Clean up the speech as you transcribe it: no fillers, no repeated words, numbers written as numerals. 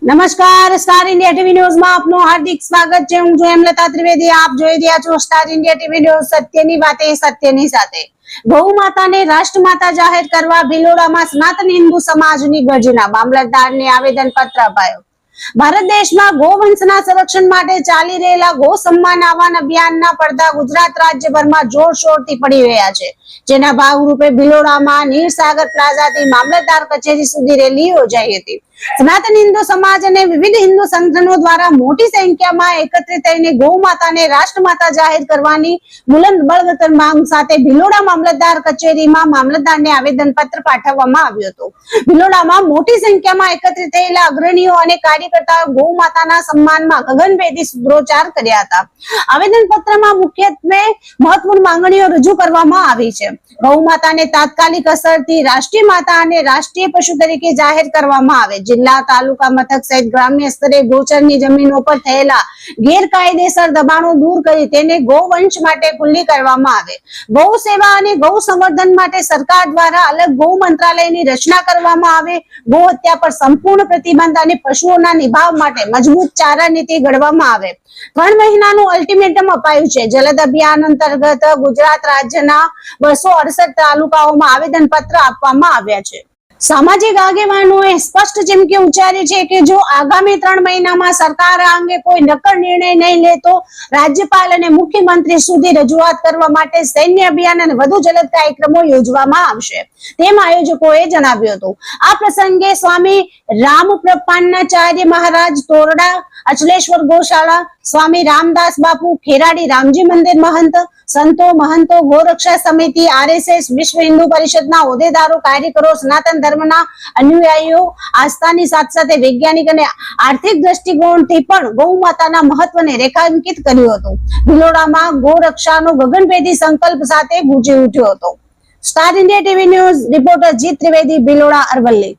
નમસ્કાર, star India TV ન્યૂઝમાં આપનું હાર્દિક સ્વાગત છે. હું છું હેમલતા ત્રિવેદી. આપ જોઈ રહ્યા છો સ્ટાર ઇન્ડિયા ટીવી ન્યૂઝ. સત્યની વાતે સત્યની સાથે. ગૌ માતાને રાષ્ટ્રમાતા જાહેર કરવા ભિલોડામાં સનાતન હિન્દુ સમાજની ગર્જના. મામલતદારને આવેદન પત્ર અપાયો. ભારત દેશમાં ગોવંશના સંરક્ષણ માટે ચાલી રહેલા ગૌ સન્માન આહવાન અભિયાનના પડદા ગુજરાત રાજ્યભરમાં જોરશોરથી પડી રહ્યા છે, જેના ભાગરૂપે ભિલોડામાં નીરસાગર પ્લાઝાથી મામલતદાર કચેરી સુધી રેલી યોજાઈ હતી. સનાતન હિન્દુ સમાજ અને વિવિધ હિન્દુ સંગઠનો દ્વારા મોટી સંખ્યામાં એકત્રિત થઈને ગૌ માતાને રાષ્ટ્રમાતા જાહેર કરવાની બુલંદ બળવત્તર માંગ સાથે ભિલોડા મામલતદાર કચેરીમાં મામલતદારને આવેદન પત્ર પાઠવવામાં આવ્યું હતું. ભિલોડામાં મોટી સંખ્યામાં એકત્રિત થયેલા અગ્રણીઓ અને કાર્યકર્તાઓ ગૌ માતાના સન્માનમાં ગગનભેદી સૂત્રોચ્ચાર કર્યા હતા. આવેદન પત્રમાં મુખ્યત્વે મહત્વપૂર્ણ માંગણીઓ રજૂ કરવામાં આવી છે. ગૌ માતાને તાત્કાલિક અસરથી રાષ્ટ્રીય માતા અને રાષ્ટ્રીય પશુ તરીકે જાહેર કરવામાં આવે. જિલ્લા, તાલુકા મથક સહિત ગ્રામ્ય સ્તરે ગોચરની જમીનો પર થયેલા ગેરકાયદેસર દબાણો દૂર કરી તેને ગૌવંશ માટે ખુલ્લી કરવામાં આવે. ગૌ સેવા અને ગૌ સંવર્ધન માટે સરકાર દ્વારા અલગ ગૌ મંત્રાલયની રચના કરવામાં આવે. ગૌ હત્યા પર સંપૂર્ણ પ્રતિબંધ અને પશુઓના નિભાવ માટે મજબૂત ચારા નીતિ ઘડવામાં આવે. 3 મહિનાનું અલ્ટિમેટમ અપાયું છે. જલદ અભિયાન અંતર્ગત ગુજરાત રાજ્યના 268 તાલુકાઓમાં આવેદન પત્ર આપવામાં આવ્યા છે. સામાજિક આગેવાનોએ સ્પષ્ટ ચીમકી ઉચ્ચારી છે કે જો આગામી 3 મહિનામાં સરકાર આ અંગે કોઈ નક્કર નિર્ણય નહીં લે તો રાજ્યપાલ અને મુખ્યમંત્રી સુધી રજૂઆત કરવા માટે સૈન્ય અભિયાન અને વધુ જલદ કાર્યક્રમો યોજવામાં આવશે, તેમ આયોજકોએ જણાવ્યું હતું. આ પ્રસંગે સ્વામી રામપ્રપાન્નાચાર્ય મહારાજ તોરડા, અચલેશ્વર ગૌશાળા, સ્વામી રામદાસ બાપુ, ખેરાડી રામજી મંદિર મહંત, સંતો, મહંતો, ગૌરક્ષા સમિતિ, RSS, વિશ્વ હિન્દુ પરિષદના હોદ્દેદારો, કાર્યકરો, સનાતન ધર્મના અનુયાયીઓ આસ્થાની સાથે સાથે વૈજ્ઞાનિક અને આર્થિક દ્રષ્ટિકોણથી પણ ગૌ માતાના મહત્વને રેખાંકિત કર્યું હતું. ભિલોડામાં ગૌરક્ષાનો ગગનભેદી સંકલ્પ સાથે ગુંજી ઉઠ્યો હતો. Star India TV news reporter જીત ત્રિવેદી, ભિલોડા, અરવલ્લી.